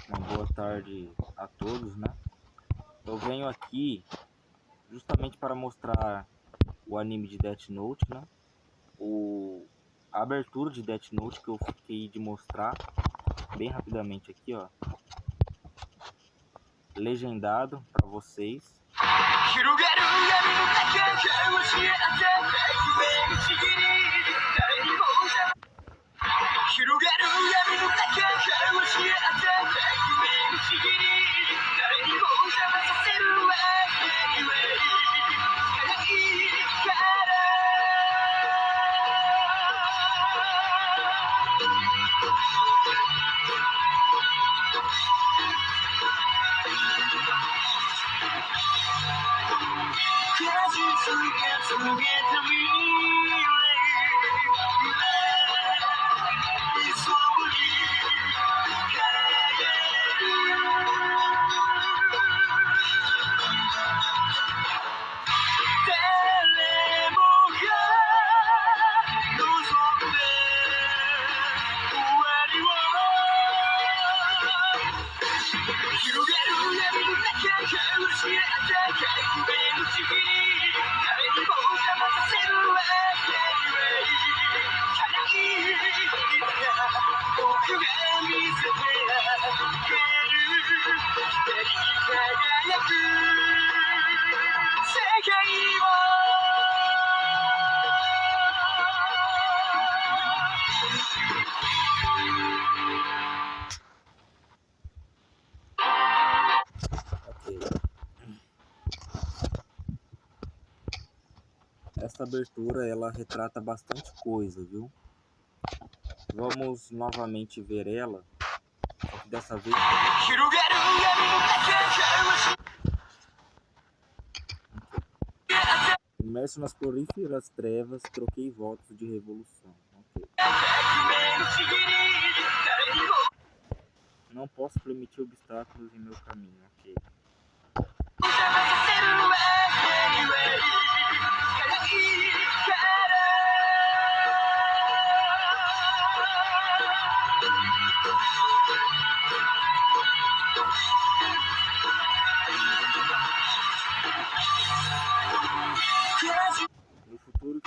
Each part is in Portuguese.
Uma boa tarde a todos, né? Eu venho aqui justamente para mostrar o anime de Death Note, né? A abertura de Death Note que eu fiquei de mostrar bem rapidamente aqui, ó. Legendado para vocês. Essa abertura ela retrata bastante coisa, viu? Vamos novamente ver ela, só que dessa vez imerso nas prolíferas trevas, troquei votos de revolução. Okay. Não posso permitir obstáculos em meu caminho. Ok. No futuro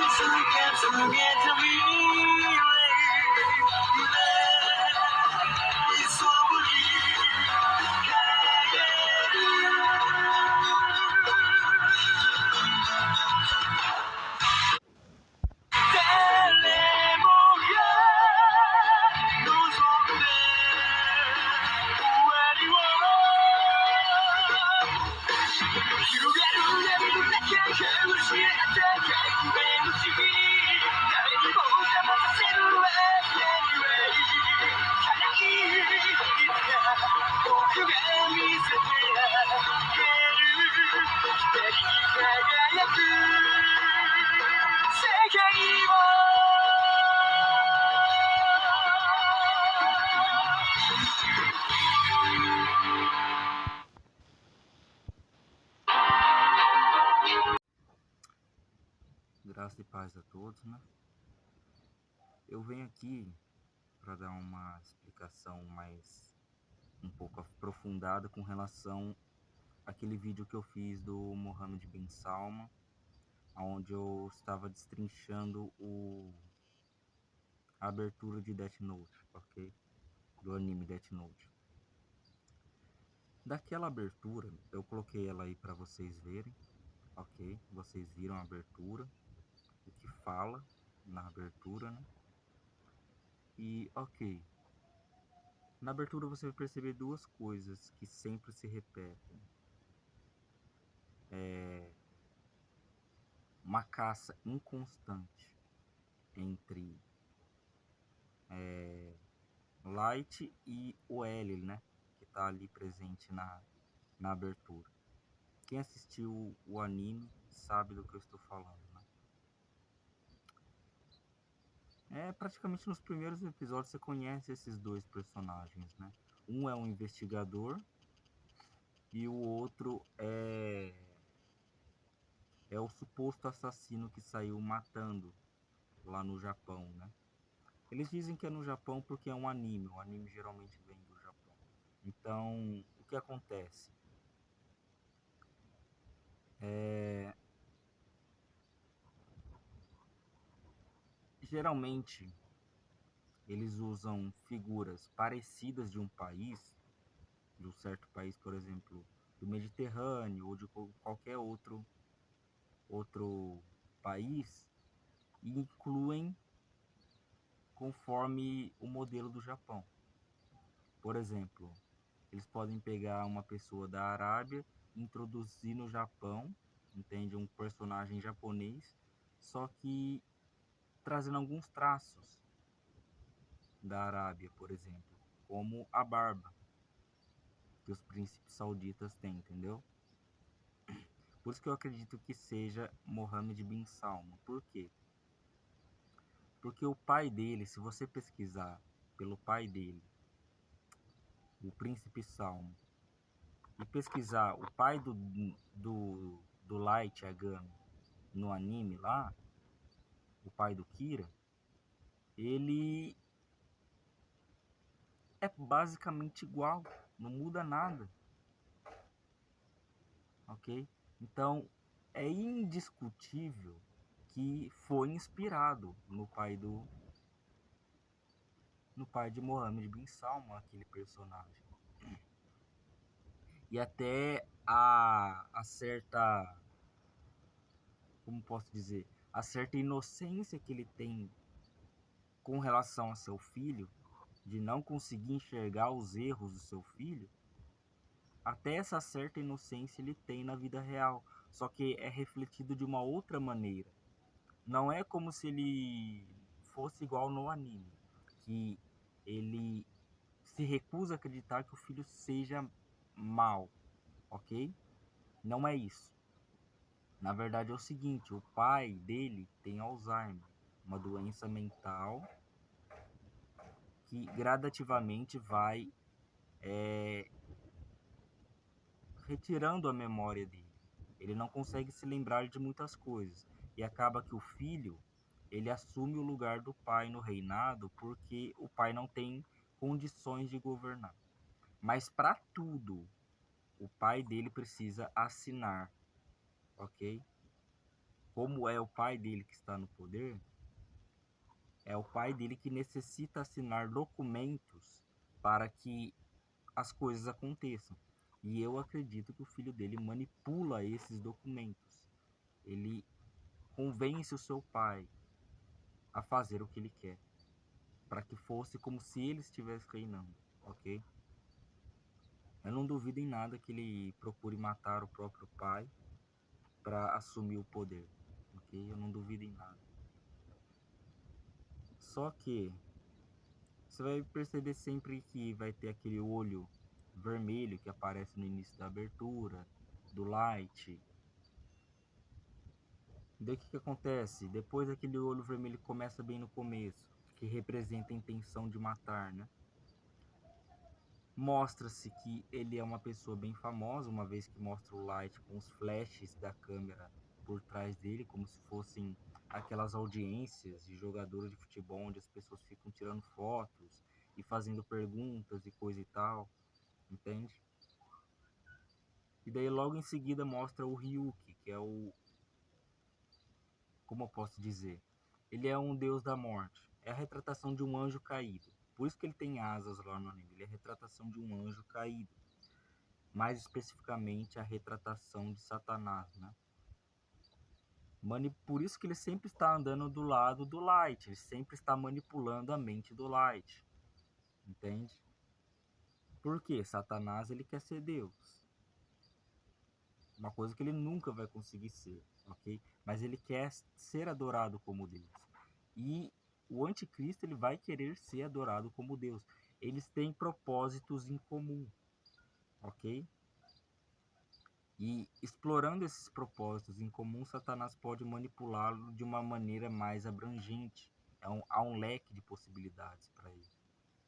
graça e paz a todos, né? Eu venho aqui para dar uma explicação mais um pouco aprofundada com relação àquele vídeo que eu fiz do Mohamed bin Salman, onde eu estava destrinchando a abertura de Death Note, ok? Do anime Death Note. Daquela abertura, eu coloquei ela aí para vocês verem, ok? Vocês viram a abertura, o que fala na abertura, né? E ok, na abertura você vai perceber duas coisas que sempre se repetem. Uma caça inconstante entre Light e o L, né? Que tá ali presente na abertura. Quem assistiu o anime sabe do que eu estou falando, né? Praticamente nos primeiros episódios você conhece esses dois personagens, né? Um é um investigador e o outro é o suposto assassino que saiu matando lá no Japão, né? Eles dizem que é no Japão porque é um anime. O anime geralmente vem do Japão. Então, o que acontece? Geralmente, eles usam figuras parecidas de um país, de um certo país, por exemplo, do Mediterrâneo ou de qualquer outro país, e incluem conforme o modelo do Japão. Por exemplo, eles podem pegar uma pessoa da Arábia, introduzir no Japão, entende? Um personagem japonês, só que trazendo alguns traços da Arábia, por exemplo, como a barba que os príncipes sauditas têm, entendeu? Por isso que eu acredito que seja Mohammed bin Salman. Por quê? Porque o pai dele, se você pesquisar pelo pai dele, o príncipe Salman, e pesquisar o pai do Light Yagami no anime lá, o pai do Kira, ele é basicamente igual, não muda nada, ok? Então, é indiscutível que foi inspirado no pai de Mohammed bin Salman, aquele personagem. E até a certa, como posso dizer, a certa inocência que ele tem com relação a seu filho, de não conseguir enxergar os erros do seu filho, até essa certa inocência ele tem na vida real, só que é refletido de uma outra maneira. Não é como se ele fosse igual no anime, que ele se recusa a acreditar que o filho seja mal, ok? Não é isso. Na verdade é o seguinte, o pai dele tem Alzheimer, uma doença mental que gradativamente vai retirando a memória dele. Ele não consegue se lembrar de muitas coisas. E acaba que o filho, ele assume o lugar do pai no reinado porque o pai não tem condições de governar. Mas para tudo, o pai dele precisa assinar, ok? Como é o pai dele que está no poder, é o pai dele que necessita assinar documentos para que as coisas aconteçam. E eu acredito que o filho dele manipula esses documentos. Ele convence o seu pai a fazer o que ele quer, para que fosse como se ele estivesse reinando, ok? Eu não duvido em nada que ele procure matar o próprio pai para assumir o poder, ok? Eu não duvido em nada. Só que você vai perceber sempre que vai ter aquele olho vermelho que aparece no início da abertura, do Light. Daí o que acontece? Depois aquele olho vermelho começa bem no começo, que representa a intenção de matar, né? Mostra-se que ele é uma pessoa bem famosa, uma vez que mostra o Light com os flashes da câmera por trás dele, como se fossem aquelas audiências de jogadores de futebol onde as pessoas ficam tirando fotos e fazendo perguntas e coisa e tal, entende? E daí logo em seguida mostra o Ryuki, que é o, como eu posso dizer, ele é um deus da morte. É a retratação de um anjo caído. Por isso que ele tem asas lá no anime. Ele é a retratação de um anjo caído. Mais especificamente a retratação de Satanás, né? Por isso que ele sempre está andando do lado do Light. Ele sempre está manipulando a mente do Light. Entende? Por quê? Satanás ele quer ser Deus. Uma coisa que ele nunca vai conseguir ser, ok? Mas ele quer ser adorado como Deus. E o anticristo ele vai querer ser adorado como Deus. Eles têm propósitos em comum, ok? E explorando esses propósitos em comum, Satanás pode manipulá-lo de uma maneira mais abrangente. Há um leque de possibilidades para ele,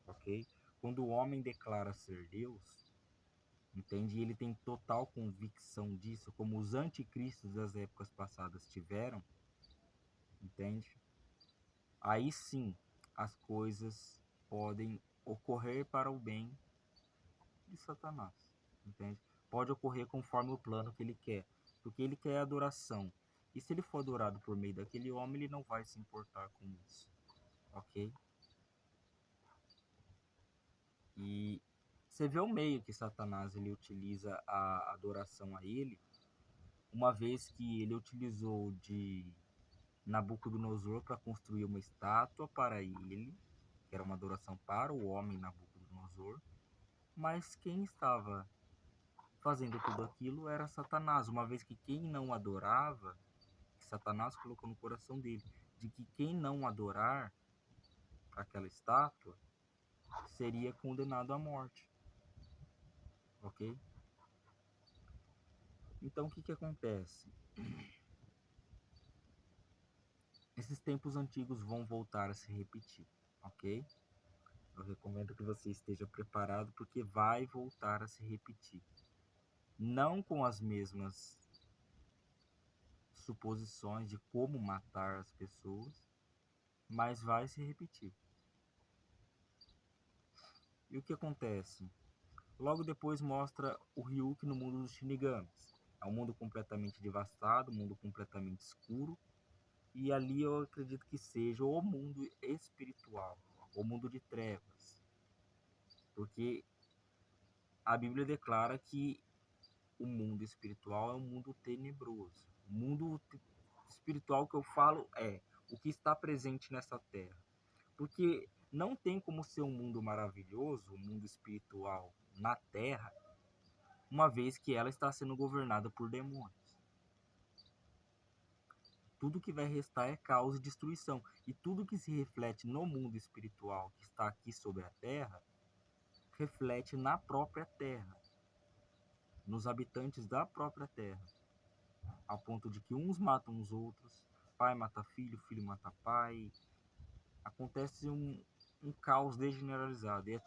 ok? Quando o homem declara ser Deus, entende? E ele tem total convicção disso, como os anticristos das épocas passadas tiveram, entende? Aí sim as coisas podem ocorrer para o bem de Satanás, entende? Pode ocorrer conforme o plano que ele quer, porque ele quer adoração. E se ele for adorado por meio daquele homem, ele não vai se importar com isso, ok? E você vê o meio que Satanás ele utiliza a adoração a ele, uma vez que ele utilizou de Nabucodonosor para construir uma estátua para ele, que era uma adoração para o homem Nabucodonosor, mas quem estava fazendo tudo aquilo era Satanás, uma vez que quem não adorava, que Satanás colocou no coração dele, de que quem não adorar aquela estátua seria condenado à morte, ok? Então o que acontece? Esses tempos antigos vão voltar a se repetir, ok? Eu recomendo que você esteja preparado porque vai voltar a se repetir. Não com as mesmas suposições de como matar as pessoas, mas vai se repetir. E o que acontece? Logo depois mostra o Ryuk no mundo dos Shinigamis. É um mundo completamente devastado, um mundo completamente escuro. E ali eu acredito que seja o mundo espiritual, o mundo de trevas. Porque a Bíblia declara que o mundo espiritual é um mundo tenebroso. O mundo espiritual que eu falo é o que está presente nessa terra. Porque não tem como ser um mundo maravilhoso, um mundo espiritual na terra, uma vez que ela está sendo governada por demônios. Tudo que vai restar é caos e destruição. E tudo que se reflete no mundo espiritual que está aqui sobre a terra, reflete na própria terra, nos habitantes da própria terra. Ao ponto de que uns matam os outros, pai mata filho, filho mata pai. Acontece um caos degeneralizado. E é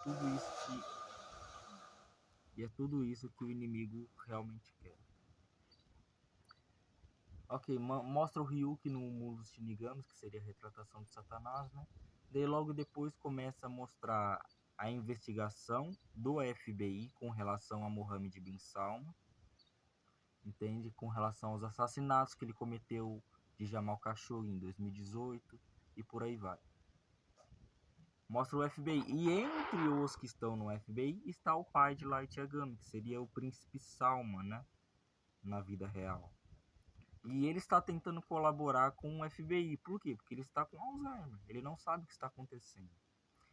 tudo isso que o inimigo realmente quer. Ok, mostra o Ryuk no mundo dos Shinigamis, que seria a retratação de Satanás, né? Daí logo depois começa a mostrar a investigação do FBI com relação a Mohammed bin Salman, entende? Com relação aos assassinatos que ele cometeu de Jamal Khashoggi em 2018 e por aí vai. Mostra o FBI. E entre os que estão no FBI está o pai de Light Yagami, que seria o príncipe Salman, né? Na vida real. E ele está tentando colaborar com o FBI. Por quê? Porque ele está com Alzheimer. Ele não sabe o que está acontecendo.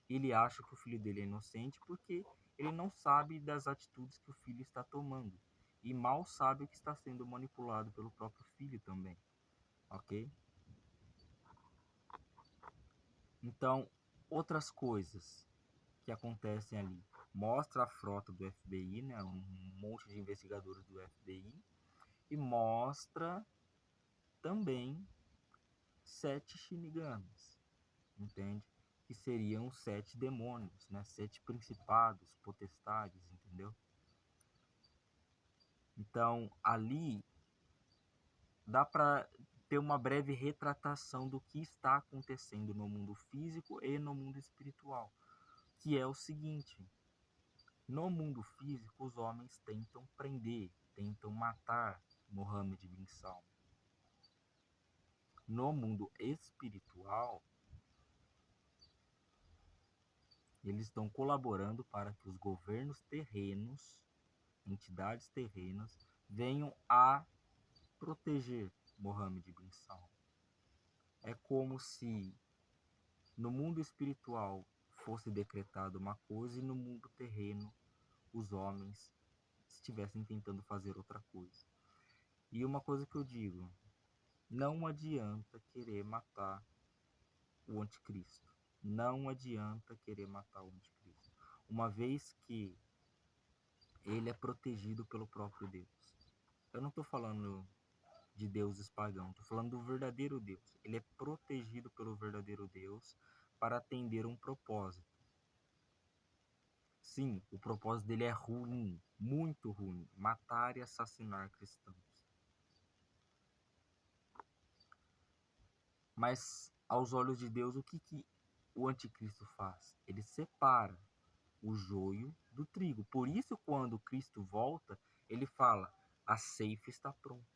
Ele acha que o filho dele é inocente porque ele não sabe das atitudes que o filho está tomando. E mal sabe o que está sendo manipulado pelo próprio filho também. Ok? Então, outras coisas que acontecem ali. Mostra a frota do FBI, né? Um monte de investigadores do FBI. E mostra também 7 Shinigamis, entende? Que seriam 7 demônios, né? 7 principados, potestades, entendeu? Então, ali dá para ter uma breve retratação do que está acontecendo no mundo físico e no mundo espiritual, que é o seguinte: no mundo físico, os homens tentam prender, tentam matar Mohammed bin Salman. No mundo espiritual, eles estão colaborando para que os governos terrenos, entidades terrenas, venham a proteger Mohammed bin Salman. É como se no mundo espiritual fosse decretado uma coisa e no mundo terreno os homens estivessem tentando fazer outra coisa. E uma coisa que eu digo, não adianta querer matar o anticristo. Não adianta querer matar o anticristo. Uma vez que ele é protegido pelo próprio Deus. Eu não estou falando de deuses pagãos, estou falando do verdadeiro Deus. Ele é protegido pelo verdadeiro Deus para atender um propósito. Sim, o propósito dele é ruim, muito ruim, matar e assassinar cristãos. Mas aos olhos de Deus, o que o anticristo faz? Ele separa o joio do trigo. Por isso, quando Cristo volta, ele fala: a ceifa está pronta.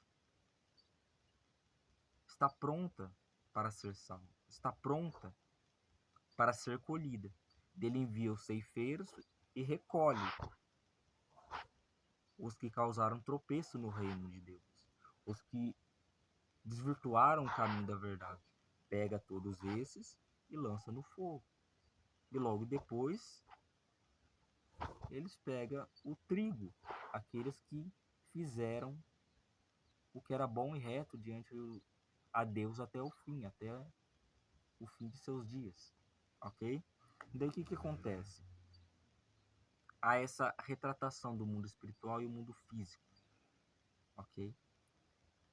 Está pronta para ser salva. Está pronta para ser colhida. Ele envia os ceifeiros e recolhe os que causaram tropeço no reino de Deus, os que desvirtuaram o caminho da verdade. Pega todos esses e lança no fogo. E logo depois, eles pegam o trigo, aqueles que fizeram o que era bom e reto diante a Deus até o fim de seus dias, ok? E daí o que acontece? Há essa retratação do mundo espiritual e o mundo físico, ok?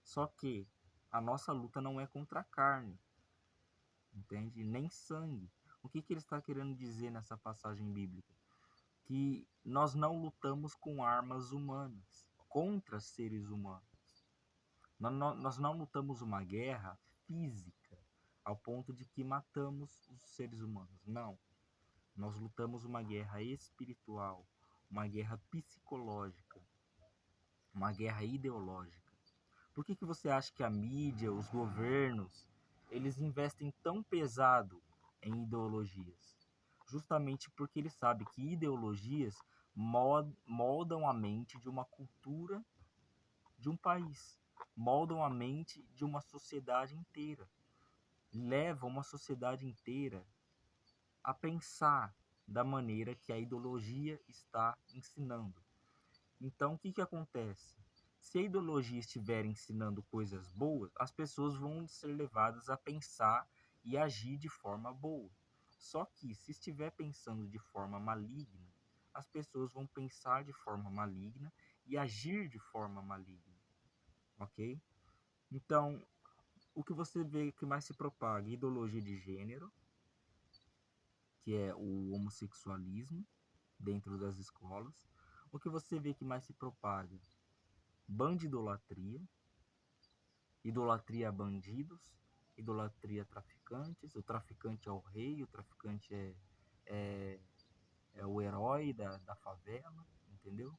Só que a nossa luta não é contra a carne, entende? Nem sangue. O que ele está querendo dizer nessa passagem bíblica? Que nós não lutamos com armas humanas, contra seres humanos. Nós não lutamos uma guerra física, ao ponto de que matamos os seres humanos. Não. Nós lutamos uma guerra espiritual, uma guerra psicológica, uma guerra ideológica. Por que você acha que a mídia, os governos, eles investem tão pesado em ideologias? Justamente porque eles sabem que ideologias moldam a mente de uma cultura de um país, moldam a mente de uma sociedade inteira, levam uma sociedade inteira a pensar da maneira que a ideologia está ensinando. Então, o que acontece? Se a ideologia estiver ensinando coisas boas, as pessoas vão ser levadas a pensar e agir de forma boa. Só que, se estiver pensando de forma maligna, as pessoas vão pensar de forma maligna e agir de forma maligna. Ok? Então, o que você vê que mais se propaga? Ideologia de gênero, que é o homossexualismo dentro das escolas. O que você vê que mais se propaga? Bandidolatria, idolatria a bandidos, idolatria a traficantes. O traficante é o rei, o traficante é o herói da favela, entendeu?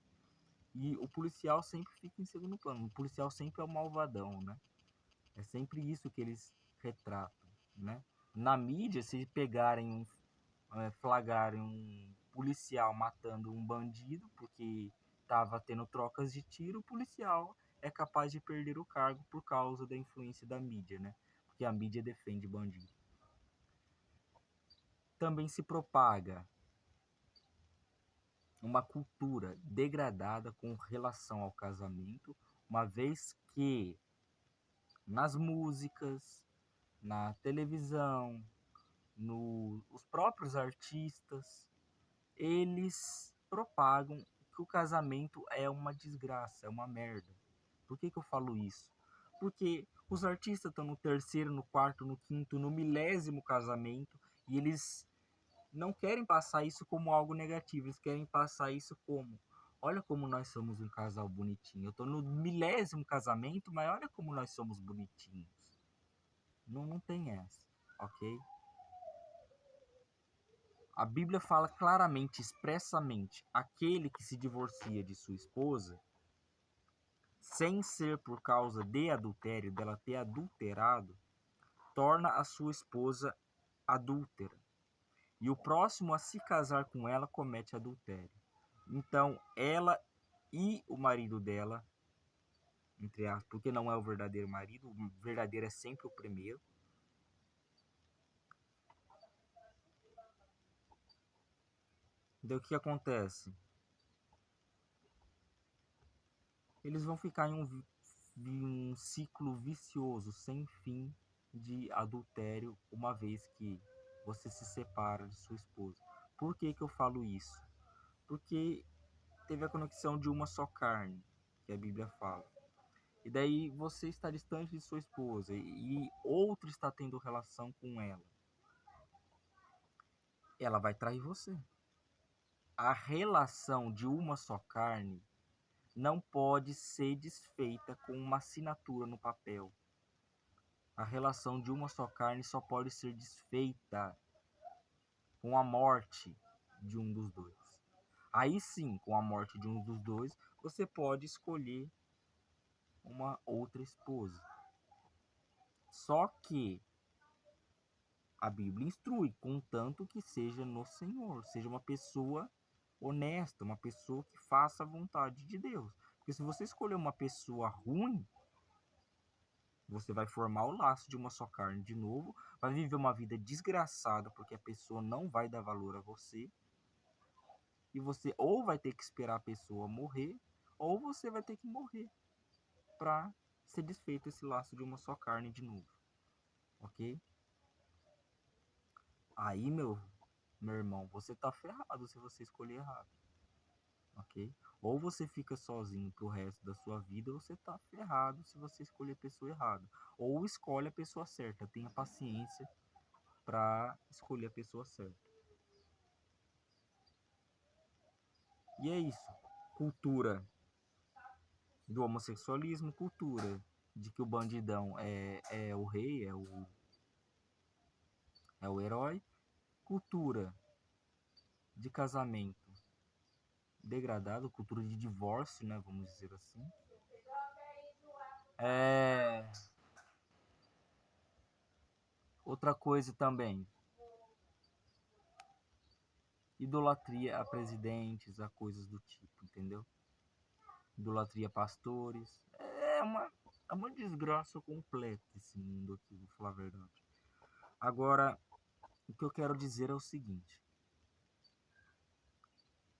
E o policial sempre fica em segundo plano. O policial sempre é o malvadão, né? É sempre isso que eles retratam, né? Na mídia, se pegarem flagrarem um policial matando um bandido porque estava tendo trocas de tiro, o policial é capaz de perder o cargo por causa da influência da mídia, né? Porque a mídia defende bandido. Também se propaga uma cultura degradada com relação ao casamento, uma vez que nas músicas, na televisão, os próprios artistas, eles propagam que o casamento é uma desgraça, é uma merda. Por que eu falo isso? Porque os artistas estão no terceiro, no quarto, no quinto, no milésimo casamento e eles não querem passar isso como algo negativo, eles querem passar isso como: olha como nós somos um casal bonitinho. Eu estou no milésimo casamento, mas olha como nós somos bonitinhos. Não tem essa, ok? A Bíblia fala claramente, expressamente, aquele que se divorcia de sua esposa, sem ser por causa de adultério, dela ter adulterado, torna a sua esposa adúltera. E o próximo a se casar com ela comete adultério. Então, ela e o marido dela, entre aspas, porque não é o verdadeiro marido, o verdadeiro é sempre o primeiro. Então, o que acontece? Eles vão ficar em um ciclo vicioso, sem fim, de adultério, uma vez que você se separa de sua esposa. Por que eu falo isso? Porque teve a conexão de uma só carne, que a Bíblia fala. E daí você está distante de sua esposa e outro está tendo relação com ela. Ela vai trair você. A relação de uma só carne não pode ser desfeita com uma assinatura no papel. A relação de uma só carne só pode ser desfeita com a morte de um dos dois. Aí sim, com a morte de um dos dois, você pode escolher uma outra esposa. Só que a Bíblia instrui, contanto que seja no Senhor, seja uma pessoa honesta, uma pessoa que faça a vontade de Deus. Porque se você escolher uma pessoa ruim, você vai formar o laço de uma só carne de novo, vai viver uma vida desgraçada, porque a pessoa não vai dar valor a você, e você ou vai ter que esperar a pessoa morrer, ou você vai ter que morrer para ser desfeito esse laço de uma só carne de novo, ok? Aí, meu irmão, você tá ferrado se você escolher errado, ok? Ou você fica sozinho pro resto da sua vida, ou você tá ferrado se você escolher a pessoa errada. Ou escolhe a pessoa certa, tenha paciência para escolher a pessoa certa. E é isso. Cultura do homossexualismo, cultura de que o bandidão é o rei, é o herói, cultura de casamento degradado, cultura de divórcio, né, vamos dizer assim. Outra coisa também, idolatria a presidentes, a coisas do tipo, entendeu? Idolatria a pastores. É uma desgraça completa esse mundo aqui, vou falar a verdade. Agora, o que eu quero dizer é o seguinte.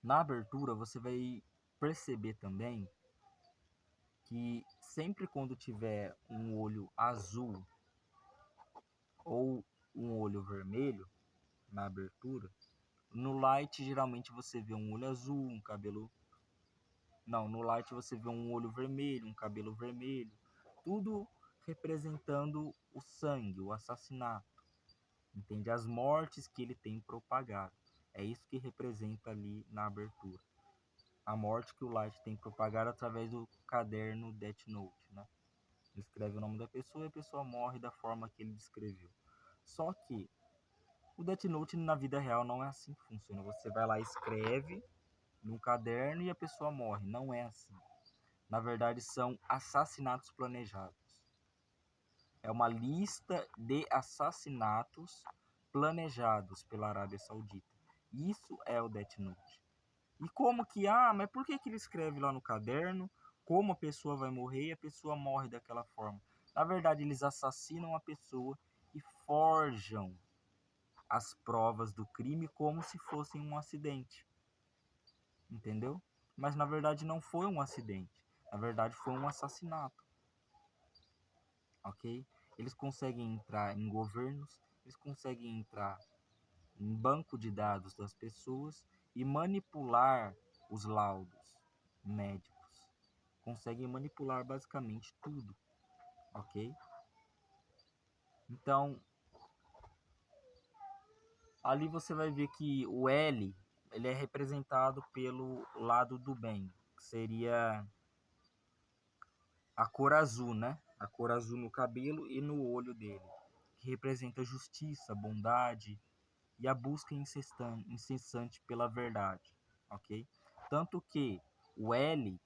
Na abertura, você vai perceber também que sempre quando tiver um olho azul ou um olho vermelho na abertura, no light geralmente você vê um olho azul, um cabelo... Não, no light você vê um olho vermelho, um cabelo vermelho, tudo representando o sangue, o assassinato, entende? As mortes que ele tem propagado. É isso que representa ali na abertura. A morte que o Light tem propagado através do caderno Death Note, né? Ele escreve o nome da pessoa e a pessoa morre da forma que ele descreveu. Só que o Death Note na vida real não é assim que funciona. Você vai lá e escreve num caderno e a pessoa morre. Não é assim. Na verdade, são assassinatos planejados. É uma lista de assassinatos planejados pela Arábia Saudita. Isso é o Death Note. E como que, mas por que ele escreve lá no caderno como a pessoa vai morrer e a pessoa morre daquela forma? Na verdade, eles assassinam a pessoa e forjam as provas do crime como se fossem um acidente. Entendeu? Mas na verdade não foi um acidente. Na verdade foi um assassinato. Ok? Eles conseguem entrar em governos, eles conseguem entrar em banco de dados das pessoas e manipular os laudos médicos. Conseguem manipular basicamente tudo, ok? Então, ali você vai ver que o L, ele é representado pelo lado do bem, que seria a cor azul, né? A cor azul no cabelo e no olho dele, que representa justiça, bondade e a busca incessante pela verdade, ok? Tanto que o L,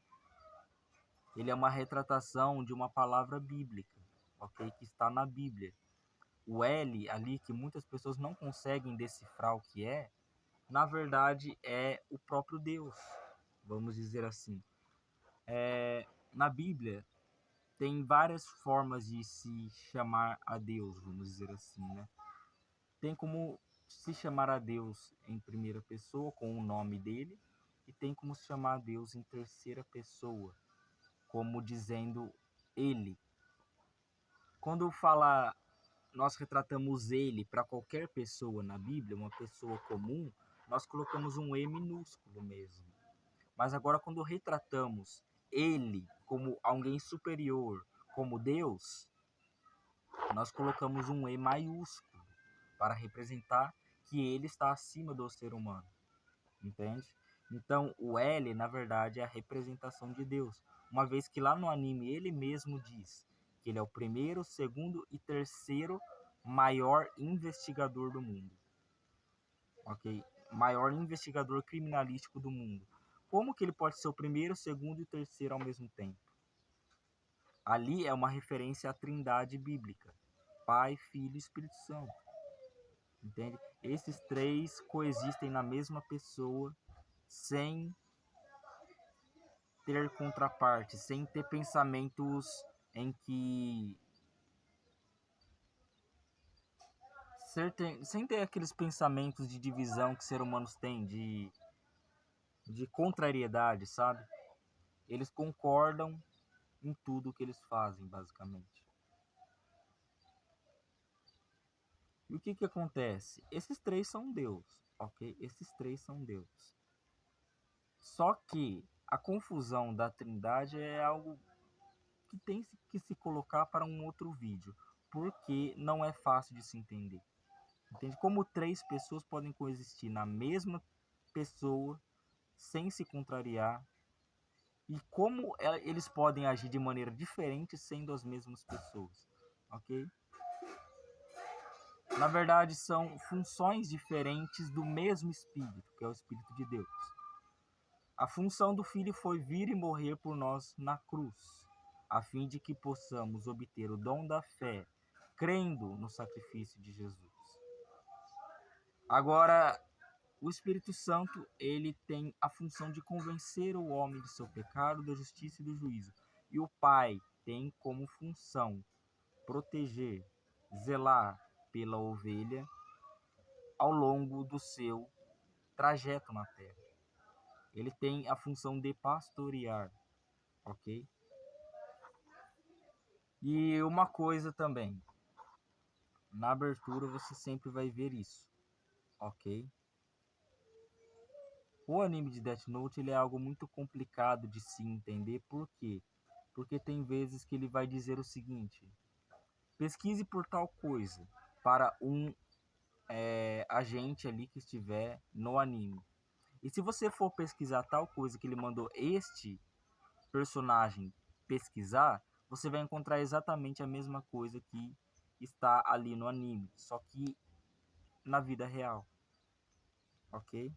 ele é uma retratação de uma palavra bíblica, ok? Que está na Bíblia. O L ali, que muitas pessoas não conseguem decifrar o que é, na verdade é o próprio Deus, vamos dizer assim. Na Bíblia tem várias formas de se chamar a Deus, vamos dizer assim, né? Tem como se chamar a Deus em primeira pessoa, com o nome dele, e tem como se chamar a Deus em terceira pessoa, como dizendo ele. Quando fala, nós retratamos ele para qualquer pessoa na Bíblia, uma pessoa comum, nós colocamos um E minúsculo mesmo. Mas agora quando retratamos ele como alguém superior, como Deus, nós colocamos um E maiúsculo para representar que ele está acima do ser humano, entende? Então o L, na verdade, é a representação de Deus, uma vez que lá no anime ele mesmo diz que ele é o primeiro, segundo e terceiro maior investigador do mundo, ok? maior investigador criminalístico do mundo. Como que ele pode ser o primeiro, o segundo e o terceiro ao mesmo tempo? Ali é uma referência à trindade bíblica: Pai, Filho e Espírito Santo. Entende? Esses três coexistem na mesma pessoa sem ter contraparte, sem ter pensamentos em que sem ter aqueles pensamentos de divisão que seres humanos têm, de contrariedade, sabe? Eles concordam em tudo que eles fazem, basicamente. E o que que acontece? Esses três são Deus, ok? Esses três são Deus. Só que a confusão da Trindade é algo que tem que se colocar para um outro vídeo, porque não é fácil de se entender. Entende? Como três pessoas podem coexistir na mesma pessoa sem se contrariar, e como eles podem agir de maneira diferente sendo as mesmas pessoas, ok? Na verdade, são funções diferentes do mesmo Espírito, que é o Espírito de Deus. A função do Filho foi vir e morrer por nós na cruz, a fim de que possamos obter o dom da fé, crendo no sacrifício de Jesus. Agora, o Espírito Santo, ele tem a função de convencer o homem de seu pecado, da justiça e do juízo. E o Pai tem como função proteger, zelar pela ovelha ao longo do seu trajeto na terra. Ele tem a função de pastorear, ok? E uma coisa também, na abertura você sempre vai ver isso, ok? O anime de Death Note, ele é algo muito complicado de se entender. Por quê? Porque tem vezes que ele vai dizer o seguinte: pesquise por tal coisa para um agente ali que estiver no anime. E se você for pesquisar tal coisa que ele mandou este personagem pesquisar, você vai encontrar exatamente a mesma coisa que está ali no anime, só que na vida real, ok?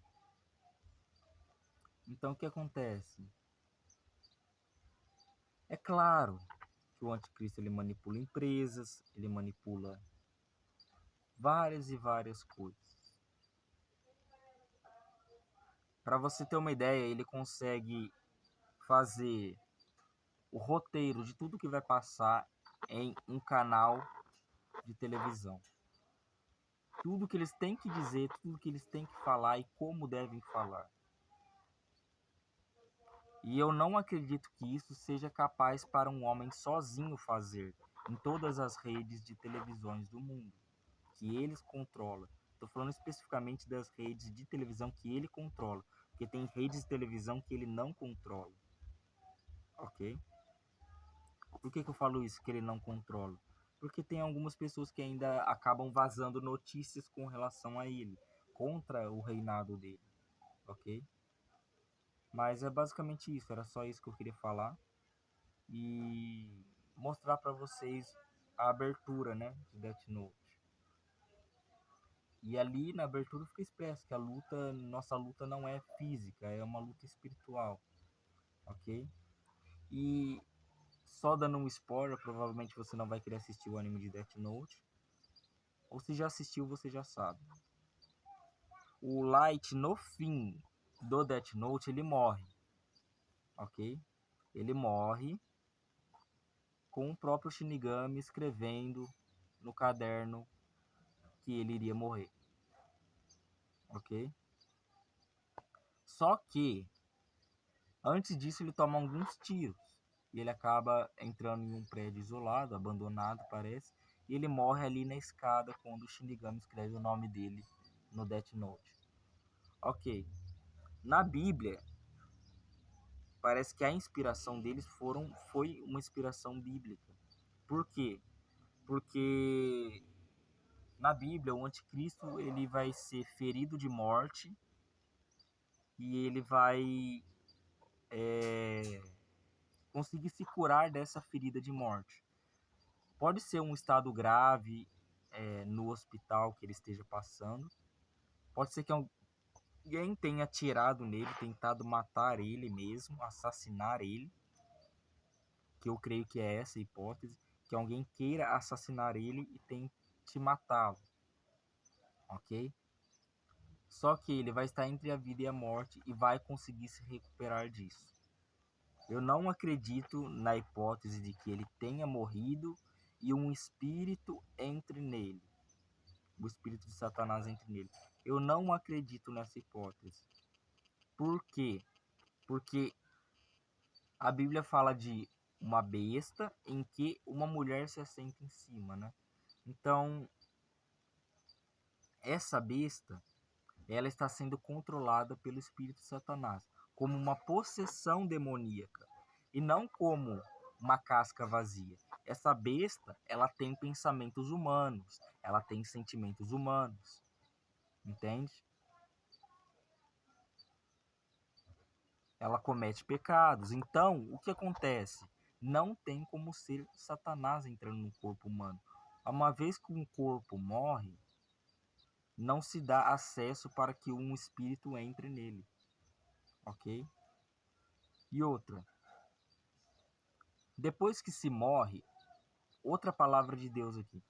Então o que acontece? É claro que o anticristo ele manipula empresas, ele manipula várias e várias coisas. Para você ter uma ideia, ele consegue fazer o roteiro de tudo que vai passar em um canal de televisão. Tudo que eles têm que dizer, tudo que eles têm que falar e como devem falar. E eu não acredito que isso seja capaz para um homem sozinho fazer em todas as redes de televisões do mundo que eles controlam. Estou falando especificamente das redes de televisão que ele controla, porque tem redes de televisão que ele não controla, ok? Por que eu falo isso, que ele não controla? Porque tem algumas pessoas que ainda acabam vazando notícias com relação a ele, contra o reinado dele, ok? Mas é basicamente isso, era só isso que eu queria falar e mostrar para vocês a abertura, né, de Death Note. E ali na abertura fica expresso que a luta, nossa luta não é física, é uma luta espiritual, ok? E só dando um spoiler, provavelmente você não vai querer assistir o anime de Death Note, ou se já assistiu, você já sabe. O Light, no fim do Death Note, ele morre, ok? Ele morre com o próprio Shinigami escrevendo no caderno que ele iria morrer, ok? Só que antes disso ele toma alguns tiros e ele acaba entrando em um prédio isolado, abandonado parece, e ele morre ali na escada quando o Shinigami escreve o nome dele no Death Note. Ok, na Bíblia parece que a inspiração deles foi uma inspiração bíblica. Por quê? Porque na Bíblia o anticristo ele vai ser ferido de morte e ele vai conseguir se curar dessa ferida de morte. Pode ser um estado grave no hospital que ele esteja passando, pode ser que alguém tenha atirado nele, tentado matar ele mesmo, assassinar ele, que eu creio que é essa a hipótese, que alguém queira assassinar ele e tente matá-lo, ok? Só que ele vai estar entre a vida e a morte e vai conseguir se recuperar disso. Eu não acredito na hipótese de que ele tenha morrido e um espírito entre nele. O espírito de Satanás entre nele. Eu não acredito nessa hipótese. Por quê? Porque a Bíblia fala de uma besta em que uma mulher se assenta em cima, né? Então, essa besta, ela está sendo controlada pelo espírito de Satanás, como uma possessão demoníaca, e não como uma casca vazia. Essa besta, ela tem pensamentos humanos, ela tem sentimentos humanos, entende? Ela comete pecados. Então, o que acontece? Não tem como ser Satanás entrando no corpo humano. Uma vez que um corpo morre, não se dá acesso para que um espírito entre nele, ok? E outra, depois que se morre, outra palavra de Deus aqui.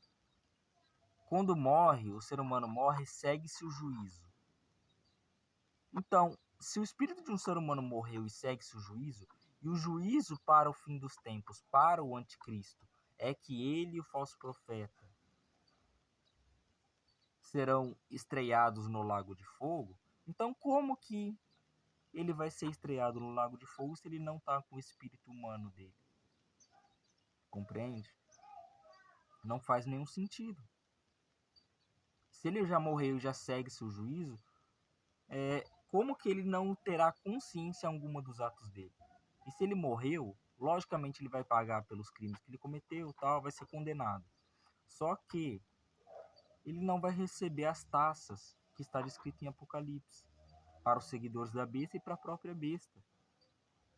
Quando morre, o ser humano morre, segue-se o juízo. Então, se o espírito de um ser humano morreu e segue-se o juízo, e o juízo para o fim dos tempos, para o anticristo, é que ele e o falso profeta serão estreados no lago de fogo, então como que ele vai ser estreado no lago de fogo se ele não está com o espírito humano dele? Compreende? Não faz nenhum sentido. Se ele já morreu e já segue-se o juízo, como que ele não terá consciência alguma dos atos dele? E se ele morreu, logicamente ele vai pagar pelos crimes que ele cometeu, tal, vai ser condenado. Só que ele não vai receber as taças que está descrito em Apocalipse para os seguidores da besta e para a própria besta.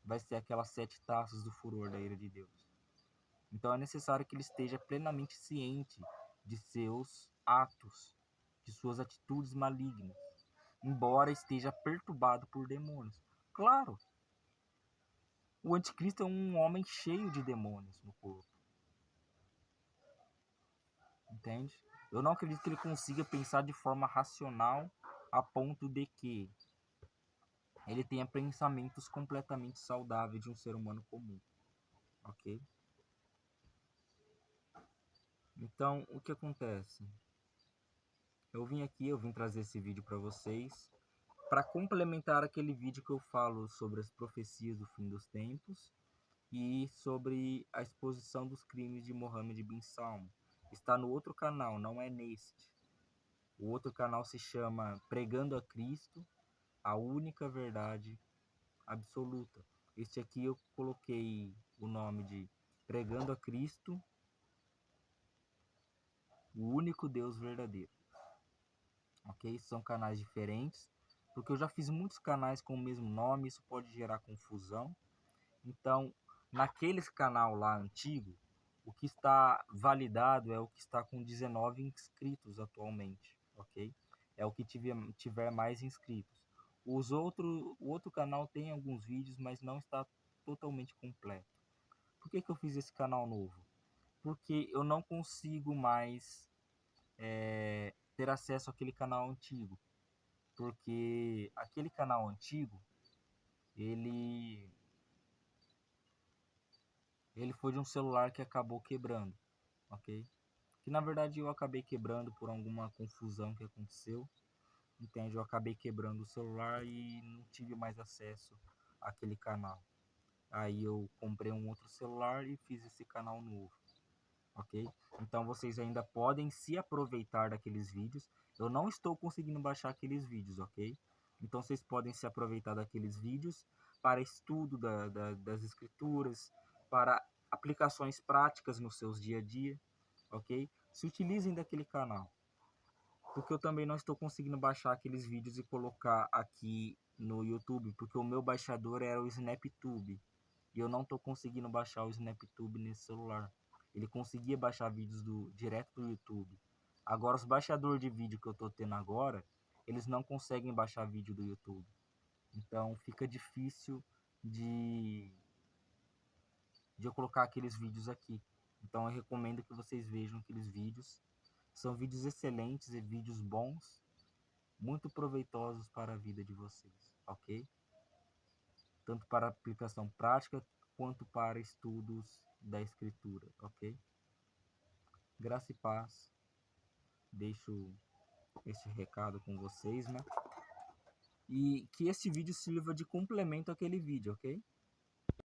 Vai ser aquelas 7 taças do furor da ira de Deus. Então é necessário que ele esteja plenamente ciente de seus atos, de suas atitudes malignas, embora esteja perturbado por demônios. Claro, o anticristo é um homem cheio de demônios no corpo. Entende? Eu não acredito que ele consiga pensar de forma racional a ponto de que ele tenha pensamentos completamente saudáveis de um ser humano comum. Ok? Então, o que acontece? Eu vim trazer esse vídeo para vocês para complementar aquele vídeo que eu falo sobre as profecias do fim dos tempos e sobre a exposição dos crimes de Mohammed bin Salman. Está no outro canal, não é neste. O outro canal se chama Pregando a Cristo, a única verdade absoluta. Este aqui eu coloquei o nome de Pregando a Cristo, o único Deus verdadeiro. Ok? São canais diferentes, porque eu já fiz muitos canais com o mesmo nome, isso pode gerar confusão. Então, naquele canal lá antigo, o que está validado é o que está com 19 inscritos atualmente, ok? É o que tiver mais inscritos. O outro canal tem alguns vídeos, mas não está totalmente completo. Por que eu fiz esse canal novo? Porque eu não consigo mais ter acesso àquele canal antigo. Porque aquele canal antigo, ele foi de um celular que acabou quebrando, ok? Que na verdade eu acabei quebrando por alguma confusão que aconteceu, entende? Eu acabei quebrando o celular e não tive mais acesso àquele canal. Aí eu comprei um outro celular e fiz esse canal novo, ok? Então vocês ainda podem se aproveitar daqueles vídeos. Eu não estou conseguindo baixar aqueles vídeos, ok? Então vocês podem se aproveitar daqueles vídeos para estudo das escrituras, para aplicações práticas nos seus dia a dia, ok? Se utilizem daquele canal, porque eu também não estou conseguindo baixar aqueles vídeos e colocar aqui no YouTube, porque o meu baixador era o SnapTube, e eu não estou conseguindo baixar o SnapTube nesse celular. Ele conseguia baixar vídeos direto do YouTube. Agora, os baixadores de vídeo que eu estou tendo agora, eles não conseguem baixar vídeo do YouTube. Então fica difícil de eu colocar aqueles vídeos aqui. Então eu recomendo que vocês vejam aqueles vídeos. São vídeos excelentes e vídeos bons, muito proveitosos para a vida de vocês, ok? Tanto para aplicação prática quanto para estudos da escritura, ok? Graça e paz. Deixo esse recado com vocês, né? E que esse vídeo sirva de complemento àquele vídeo, ok?